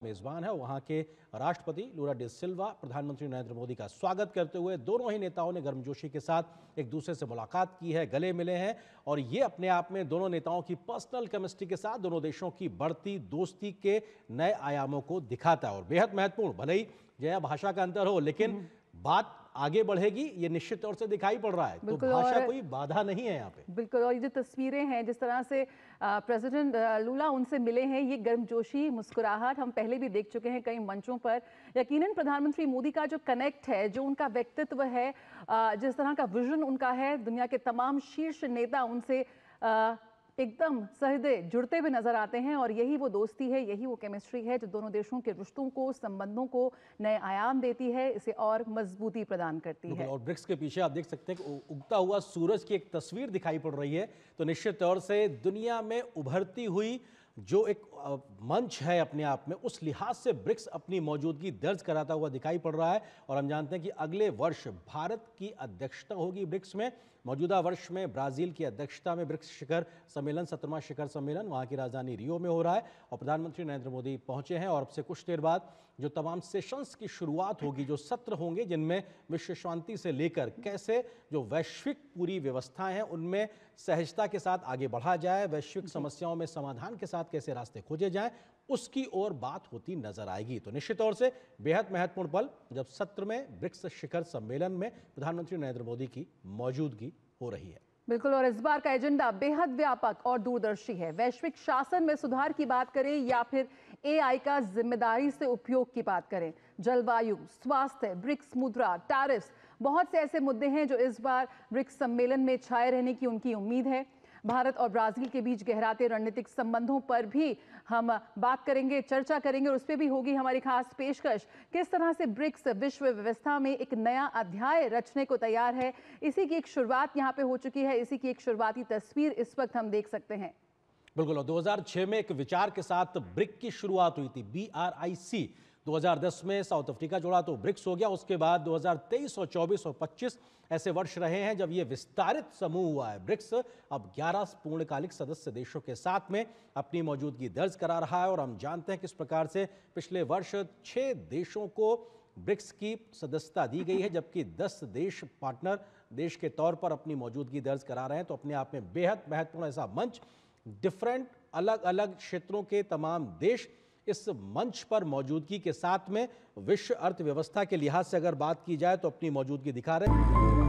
मेजबान है। वहां के राष्ट्रपति लूला डी सिल्वा प्रधानमंत्री नरेंद्र मोदी का स्वागत करते हुए दोनों ही नेताओं ने गर्मजोशी के साथ एक दूसरे से मुलाकात की है, गले मिले हैं और ये अपने आप में दोनों नेताओं की पर्सनल केमिस्ट्री के साथ दोनों देशों की बढ़ती दोस्ती के नए आयामों को दिखाता है और बेहद महत्वपूर्ण, भले ही जया भाषा का अंतर हो लेकिन बात आगे बढ़ेगी, ये निश्चित तौर से दिखाई पड़ रहा है। तो भाषा कोई बाधा नहीं है यहाँ पे। बिल्कुल, और ये जो तस्वीरें हैं जिस तरह से प्रेसिडेंट लूला उनसे मिले हैं, ये गर्मजोशी, मुस्कुराहट हम पहले भी देख चुके हैं कई मंचों पर। यकीनन प्रधानमंत्री मोदी का जो कनेक्ट है, जो उनका व्यक्तित्व है, जिस तरह का विजन उनका है, दुनिया के तमाम शीर्ष नेता उनसे एकदम सहृदय जुड़ते हुए नजर आते हैं और यही वो दोस्ती है, यही वो केमिस्ट्री है जो दोनों देशों के रिश्तों को, संबंधों को नए आयाम देती है, इसे और मजबूती प्रदान करती है। और ब्रिक्स के पीछे आप देख सकते हैं कि उगता हुआ सूरज की एक तस्वीर दिखाई पड़ रही है। तो निश्चित तौर से दुनिया में उभरती हुई जो एक मंच है अपने आप में, उस लिहाज से ब्रिक्स अपनी मौजूदगी दर्ज कराता हुआ दिखाई पड़ रहा है और हम जानते हैं कि अगले वर्ष भारत की अध्यक्षता होगी ब्रिक्स में। मौजूदा वर्ष में ब्राजील की अध्यक्षता में ब्रिक्स शिखर सम्मेलन, 17वां शिखर सम्मेलन वहां की राजधानी रियो में हो रहा है और प्रधानमंत्री नरेंद्र मोदी पहुंचे हैं और अब से कुछ देर बाद जो तमाम सेशंस की शुरुआत होगी, जो सत्र होंगे जिनमें विश्व शांति से लेकर कैसे जो वैश्विक पूरी व्यवस्थाएं हैं उनमें सहजता के साथ आगे बढ़ा जाए, वैश्विक समस्याओं में समाधान के साथ कैसे रास्ते खोजे जाएं, उसकी ओर बात होती नजर आएगी। तो निश्चित तौर से बेहद महत्वपूर्ण पल जब सत्र में ब्रिक्स शिखर सम्मेलन में प्रधानमंत्री नरेंद्र मोदी की मौजूदगी हो रही है। बिल्कुल, और इस बार का एजेंडा बेहद व्यापक और दूरदर्शी है। वैश्विक शासन में सुधार की बात करें या फिर एआई का जिम्मेदारी से उपयोग की बात करें, जलवायु, स्वास्थ्य, ब्रिक्स मुद्रा, टैरिफ्स, बहुत से ऐसे मुद्दे हैं जो इस बार ब्रिक्स सम्मेलन में छाए रहने की उनकी उम्मीद है। भारत और ब्राजील के बीच गहराते रणनीतिक संबंधों पर भी हम बात करेंगे, चर्चा करेंगे और उस पर भी होगी हमारी खास पेशकश। किस तरह से ब्रिक्स विश्व व्यवस्था में एक नया अध्याय रचने को तैयार है, इसी की एक शुरुआत यहाँ पे हो चुकी है, इसी की एक शुरुआती तस्वीर इस वक्त हम देख सकते हैं। बिल्कुल, 2006 में एक विचार के साथ ब्रिक की शुरुआत हुई थी, BRIC। 2010 में साउथ अफ्रीका जोड़ा तो ब्रिक्स हो गया। उसके बाद 2023 और 24 और 25 ऐसे वर्ष रहे हैं जब ये विस्तारित समूह हुआ है। ब्रिक्स अब 11 पूर्णकालिक सदस्य देशों के साथ में अपनी मौजूदगी दर्ज करा रहा है और हम जानते हैं किस प्रकार से पिछले वर्ष 6 देशों को ब्रिक्स की सदस्यता दी गई है, जबकि 10 देश पार्टनर देश के तौर पर अपनी मौजूदगी दर्ज करा रहे हैं। तो अपने आप में बेहद महत्वपूर्ण ऐसा मंच, डिफरेंट अलग अलग क्षेत्रों के तमाम देश इस मंच पर मौजूदगी के साथ में विश्व अर्थव्यवस्था के लिहाज से अगर बात की जाए तो अपनी मौजूदगी दिखा रहे हैं।